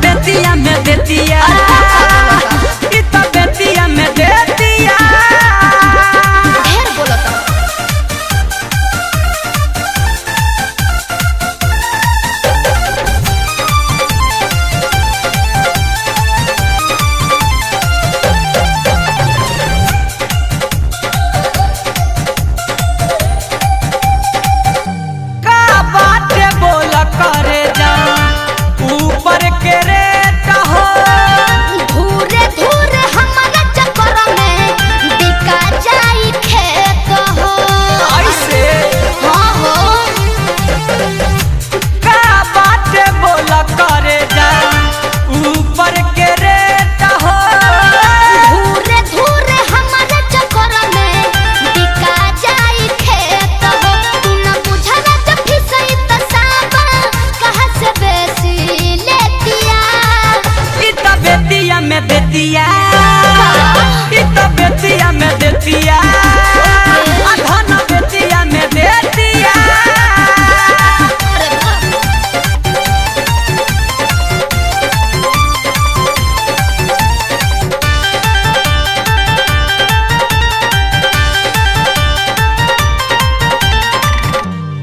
बेतिया में देतिया, इतना बेतिया में देतिया। ढेर बोलता। बेतिया इतना बेतिया में देतिया, धन बेतिया में देतिया।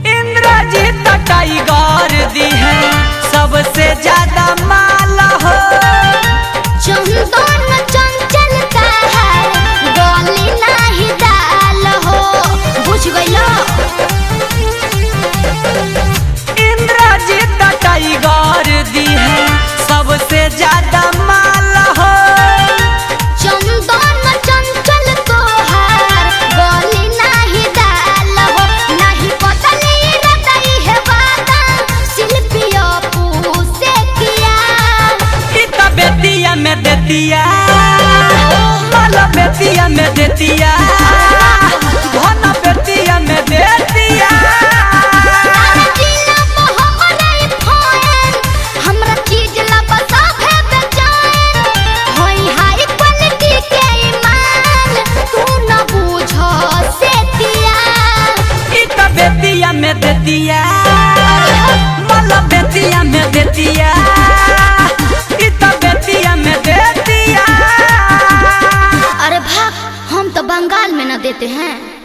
इंद्रजीत टाइगर दी है सबसे ज्यादा माल हो। चंदन चंचल का है गोली नहीं दाल हो, बुझ गइलो। इंद्रजीत टाइगर दी है सबसे ज्यादा माल हो। चंदन चंचल तो है गोली नहीं दाल हो, नहीं पतली रतई है वादा शिल्पियों पूसे किया। इतना बेतिया में देतिया, बेतिया में देतिया, धन बेतिया में देतिया। हमरा चीज ला बता बेचैन होई हाई क्वालिटी के ईमान, तू न बुझो से दिया। इतना बेतिया में देतिया, बेतिया में देतिया, इतना बेतिया में देतिया। अरे भाग, हम तो बंगाल में न देते हैं।